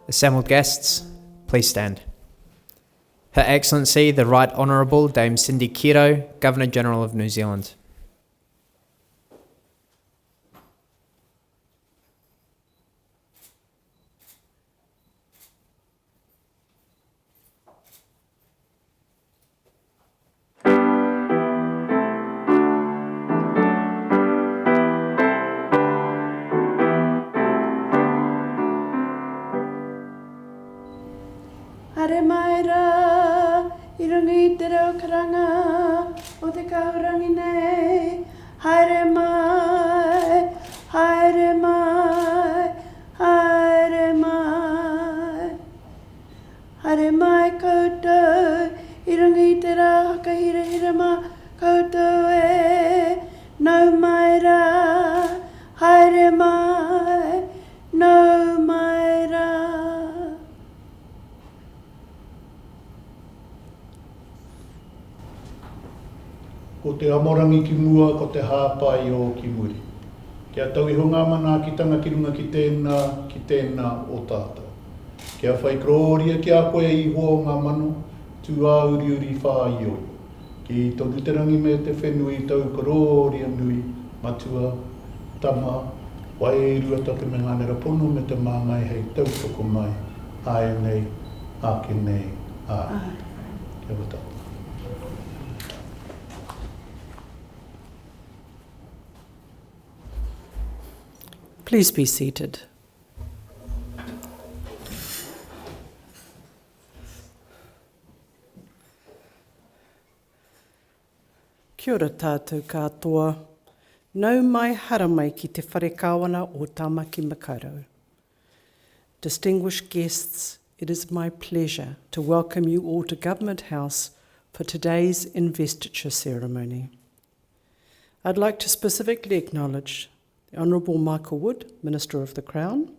Assembled guests, please stand. Her Excellency, the Right Honourable Dame Cindy Kiro, Governor-General of New Zealand. Hare mai rā, I runga I te reo karanga o te kahurangi nei. Haere mai, haere mai, haere mai. Haere mai koutou, I runga I te rā hakahirahira ma koutou e. Nau mai rā, haere mai, nau mai rā. Ko te amorangi ki mua, ko te hāpai o ki muri. Kia tau I honga mana ki tanga ki runga ki tēnā o tātou. Kia whai kroria ki a koe I hoa o ngā mano, tū a uri uri whāi o. Ki tonu te rangi me te whenui tau kroria nui, matua, tama, wai rua tape me ngānera pono me te māngai hei tau toko mai. Ai nei, ake nei, ai. Kia wata. Please be seated. Kia ora tātou katoa. Nau mai hara mai ki te whare kāwana o Tāmaki Makaurau. Distinguished guests, it is my pleasure to welcome you all to Government House for today's investiture ceremony. I'd like to specifically acknowledge the Honourable Michael Wood, Minister of the Crown,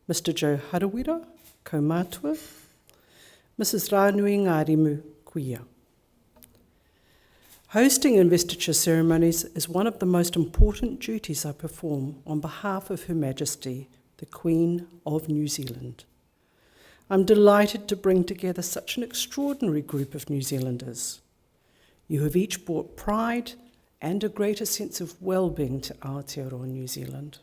Mr Joe Harawira, Kaumātua, Mrs Rānui Ngārimu Kuia. Hosting investiture ceremonies is one of the most important duties I perform on behalf of Her Majesty, the Queen of New Zealand. I'm delighted to bring together such an extraordinary group of New Zealanders. You have each brought pride and a greater sense of well-being to Aotearoa New Zealand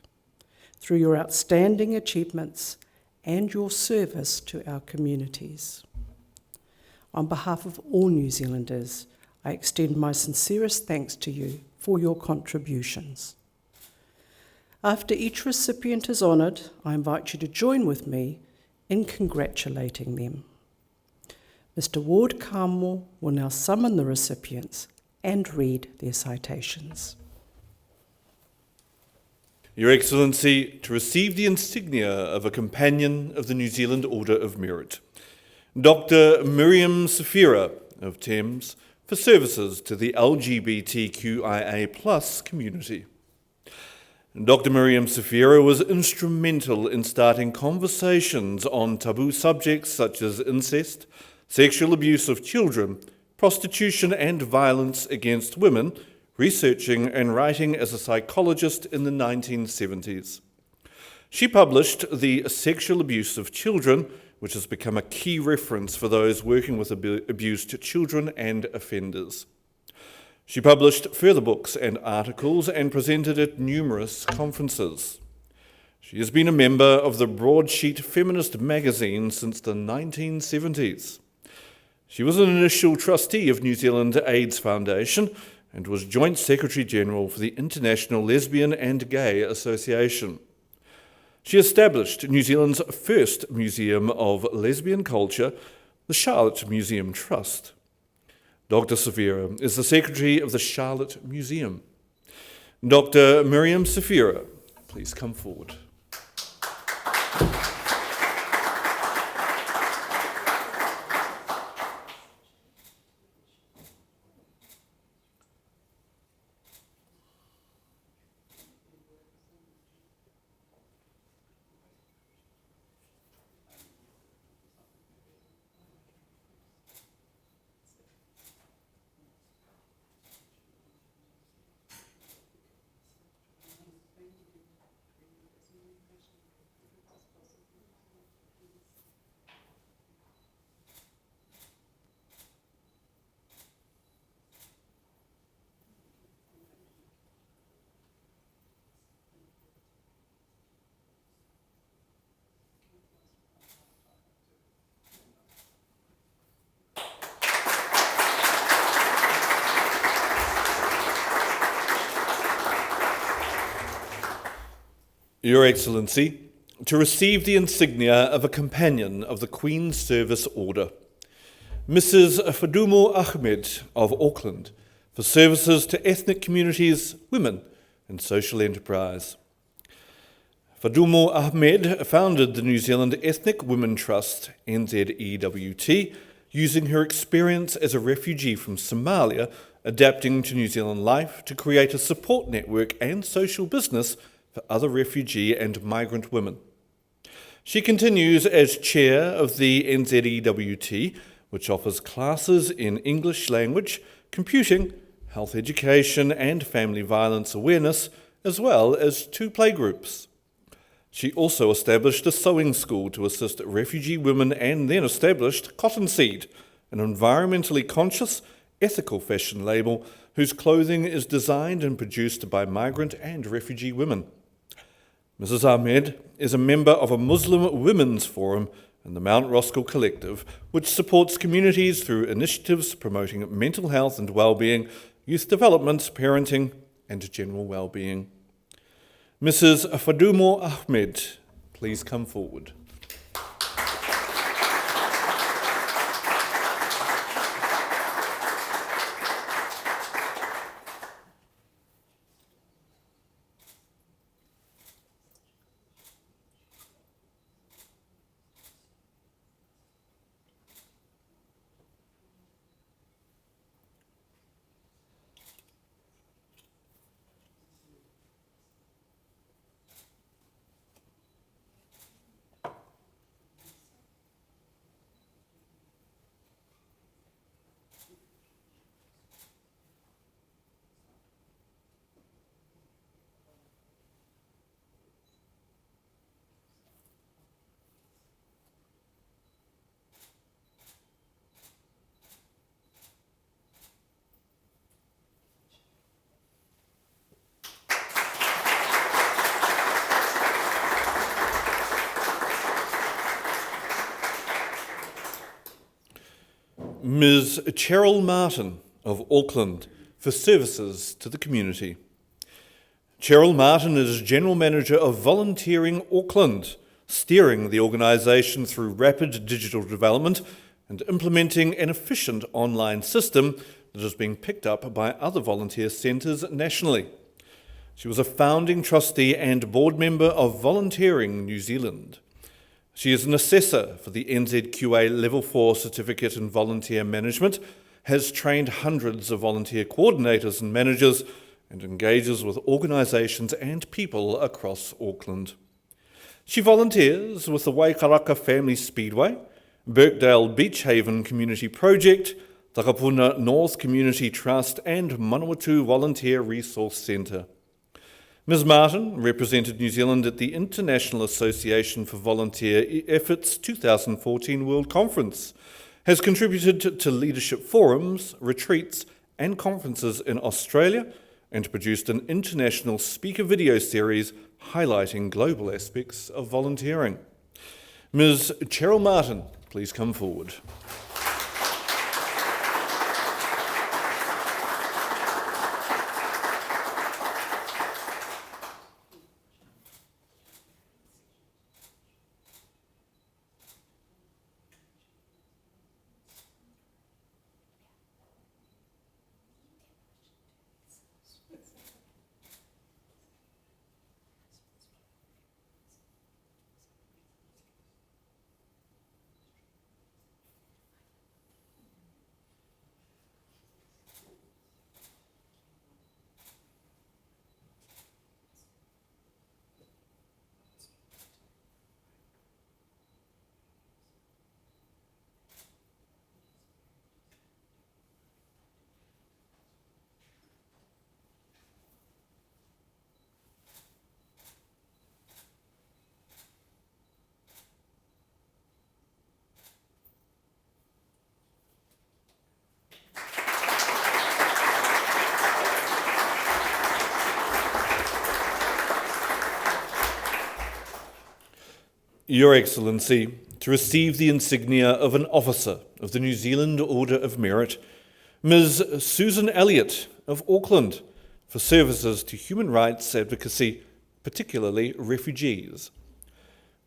through your outstanding achievements and your service to our communities. On behalf of all New Zealanders, I extend my sincerest thanks to you for your contributions. After each recipient is honoured, I invite you to join with me in congratulating them. Mr Ward Kamo will now summon the recipients and read their citations. Your Excellency, to receive the insignia of a Companion of the New Zealand Order of Merit, Dr Miriam Safira of Thames, for services to the LGBTQIA+ community. Dr Miriam Safira was instrumental in starting conversations on taboo subjects such as incest, sexual abuse of children, prostitution and violence against women, researching and writing as a psychologist in the 1970s. She published The Sexual Abuse of Children, which has become a key reference for those working with abused children and offenders. She published further books and articles and presented at numerous conferences. She has been a member of the Broadsheet feminist magazine since the 1970s. She was an initial trustee of New Zealand AIDS Foundation and was Joint Secretary-General for the International Lesbian and Gay Association. She established New Zealand's first museum of lesbian culture, the Charlotte Museum Trust. Dr Safira is the Secretary of the Charlotte Museum. Dr Miriam Safira, please come forward. Your Excellency, to receive the insignia of a Companion of the Queen's Service Order, Mrs. Fadumo Ahmed of Auckland, for services to ethnic communities, women and social enterprise. Fadumo Ahmed founded the New Zealand Ethnic Women Trust, NZEWT, using her experience as a refugee from Somalia, adapting to New Zealand life to create a support network and social business for other refugee and migrant women. She continues as chair of the NZEWT, which offers classes in English language, computing, health education and family violence awareness, as well as 2 playgroups. She also established a sewing school to assist refugee women and then established Cotton Seed, an environmentally conscious, ethical fashion label whose clothing is designed and produced by migrant and refugee women. Mrs. Ahmed is a member of a Muslim Women's Forum and the Mount Roskill Collective, which supports communities through initiatives promoting mental health and well-being, youth development, parenting, and general well-being. Mrs. Fadumo Ahmed, please come forward. Ms. Cheryl Martin of Auckland for services to the community. Cheryl Martin is General Manager of Volunteering Auckland, steering the organisation through rapid digital development and implementing an efficient online system that is being picked up by other volunteer centres nationally. She was a founding trustee and board member of Volunteering New Zealand. She is an assessor for the NZQA Level 4 Certificate in Volunteer Management, has trained hundreds of volunteer coordinators and managers, and engages with organisations and people across Auckland. She volunteers with the Waikaraka Family Speedway, Birkdale Beach Haven Community Project, Takapuna North Community Trust and Manawatu Volunteer Resource Centre. Ms. Martin represented New Zealand at the International Association for Volunteer Efforts 2014 World Conference, has contributed to leadership forums, retreats and conferences in Australia, and produced an international speaker video series highlighting global aspects of volunteering. Ms. Cheryl Martin, please come forward. Your Excellency, to receive the insignia of an officer of the New Zealand Order of Merit, Ms. Susan Elliott of Auckland, for services to human rights advocacy, particularly refugees.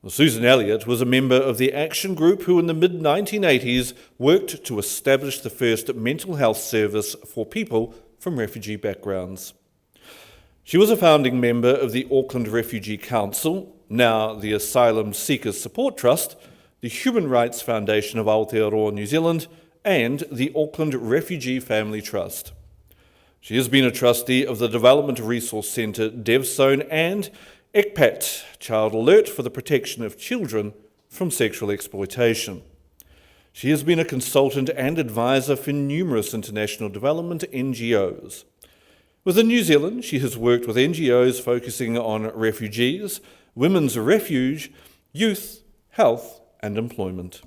Well, Susan Elliott was a member of the Action Group who in the mid-1980s worked to establish the first mental health service for people from refugee backgrounds. She was a founding member of the Auckland Refugee Council, now the Asylum Seekers Support Trust, the Human Rights Foundation of Aotearoa New Zealand, and the Auckland Refugee Family Trust. She has been a trustee of the Development Resource Centre DevZone and ECPAT, Child Alert for the Protection of Children from Sexual Exploitation. She has been a consultant and advisor for numerous international development NGOs. Within New Zealand, she has worked with NGOs focusing on refugees, women's refuge, youth, health and employment.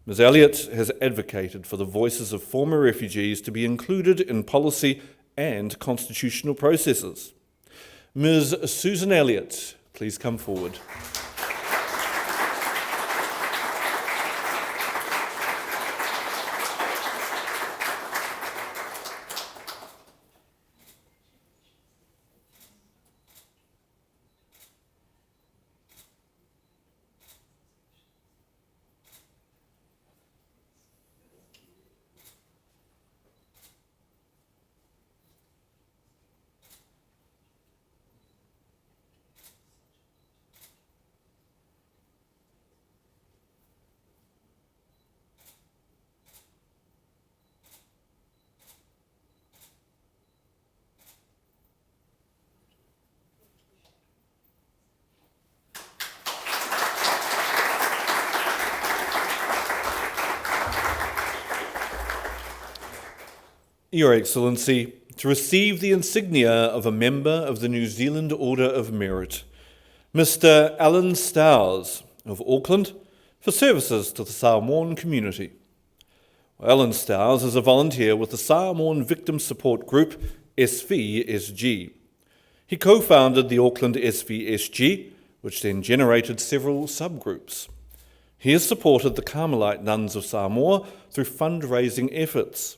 Ms. Elliott has advocated for the voices of former refugees to be included in policy and constitutional processes. Ms. Susan Elliott, please come forward. Your Excellency, to receive the insignia of a member of the New Zealand Order of Merit, Mr. Alan Stowers of Auckland, for services to the Samoan community. Alan Stowers is a volunteer with the Samoan Victim Support Group, SVSG. He co-founded the Auckland SVSG, which then generated several subgroups. He has supported the Carmelite nuns of Samoa through fundraising efforts.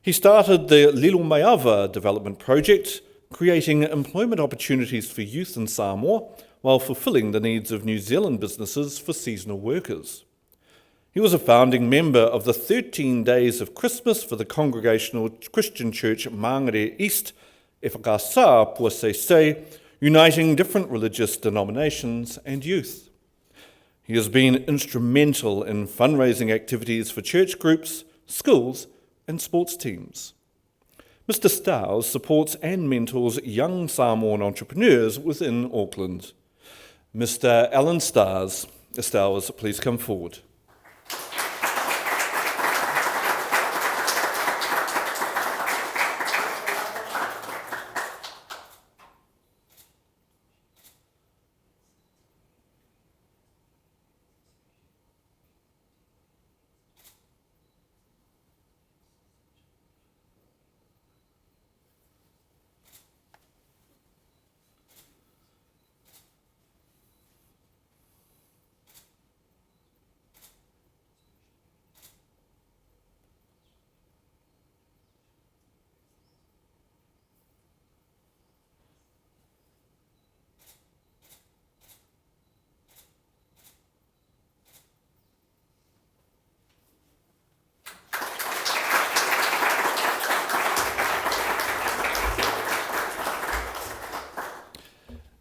He started the Lilo Maiava development project, creating employment opportunities for youth in Samoa while fulfilling the needs of New Zealand businesses for seasonal workers. He was a founding member of the 13 Days of Christmas for the Congregational Christian Church Mangere East, Efakasa Puasese, uniting different religious denominations and youth. He has been instrumental in fundraising activities for church groups, schools, and sports teams. Mr. Stowers supports and mentors young Samoan entrepreneurs within Auckland. Mr. Alan Stowers, please come forward.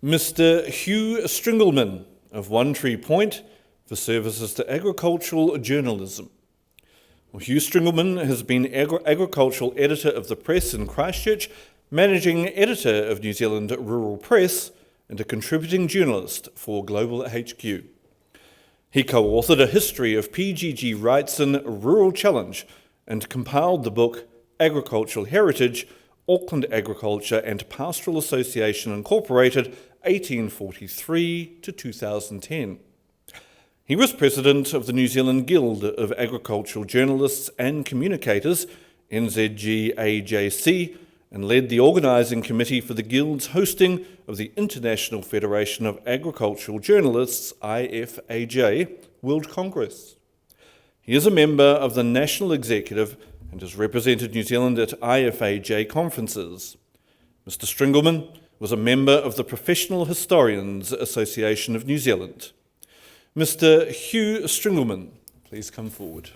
Mr. Hugh Stringleman of One Tree Point for services to agricultural journalism. Well, Hugh Stringleman has been agricultural editor of the Press in Christchurch, managing editor of New Zealand Rural Press, and a contributing journalist for Global HQ. He co-authored a history of PGG Wrightson Rural Challenge and compiled the book Agricultural Heritage, Auckland Agriculture and Pastoral Association Incorporated, 1843 to 2010. He was president of the New Zealand Guild of Agricultural Journalists and Communicators, NZGAJC, and led the organising committee for the Guild's hosting of the International Federation of Agricultural Journalists, IFAJ, World Congress. He is a member of the National Executive and has represented New Zealand at IFAJ conferences. Mr. Stringleman was a member of the Professional Historians Association of New Zealand. Mr. Hugh Stringelman, please come forward.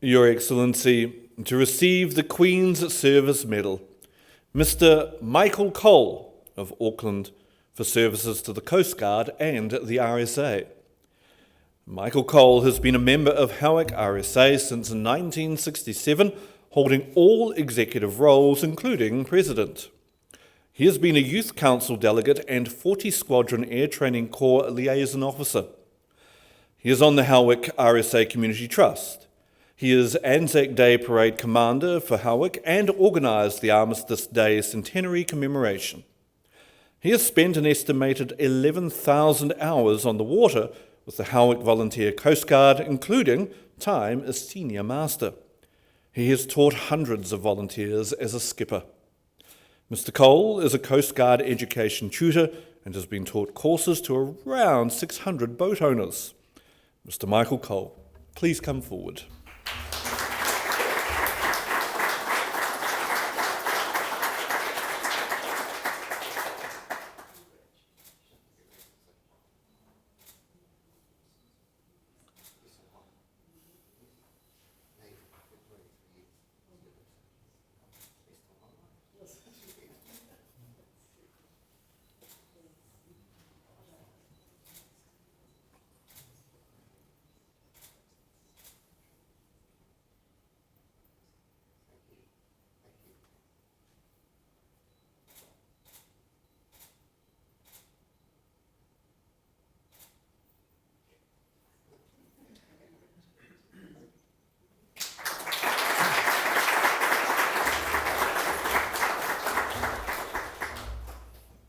Your Excellency, to receive the Queen's Service Medal, Mr. Michael Cole of Auckland for services to the Coast Guard and the RSA. Michael Cole has been a member of Howick RSA since 1967, holding all executive roles, including President. He has been a Youth Council delegate and 40 Squadron Air Training Corps liaison officer. He is on the Howick RSA Community Trust. He is Anzac Day Parade Commander for Howick and organised the Armistice Day Centenary commemoration. He has spent an estimated 11,000 hours on the water with the Howick Volunteer Coast Guard, including time as Senior Master. He has taught hundreds of volunteers as a skipper. Mr. Cole is a Coast Guard education tutor and has been taught courses to around 600 boat owners. Mr. Michael Cole, please come forward.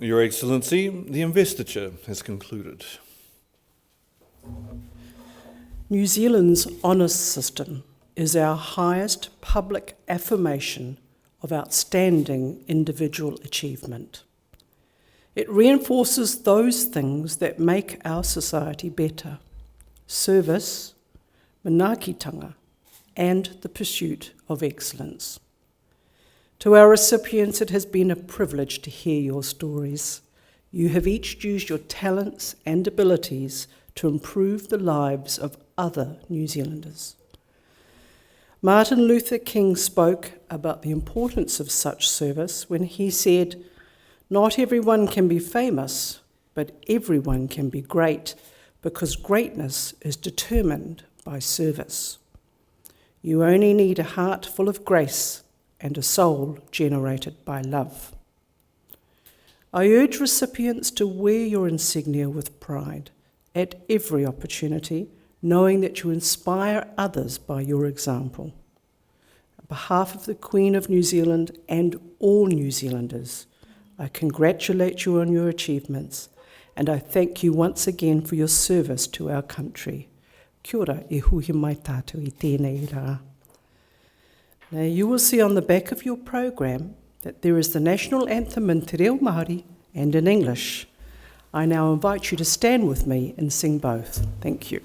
Your Excellency, the investiture has concluded. New Zealand's honours system is our highest public affirmation of outstanding individual achievement. It reinforces those things that make our society better: service, manaakitanga, and the pursuit of excellence. To our recipients, it has been a privilege to hear your stories. You have each used your talents and abilities to improve the lives of other New Zealanders. Martin Luther King spoke about the importance of such service when he said, "Not everyone can be famous, but everyone can be great, because greatness is determined by service. You only need a heart full of grace and a soul generated by love." I urge recipients to wear your insignia with pride at every opportunity, knowing that you inspire others by your example. On behalf of the Queen of New Zealand and all New Zealanders, I congratulate you on your achievements, and I thank you once again for your service to our country. Kia ora, e hui mai tātou I tēnei rā. Now, you will see on the back of your program that there is the national anthem in te reo Māori and in English. I now invite you to stand with me and sing both. Thank you.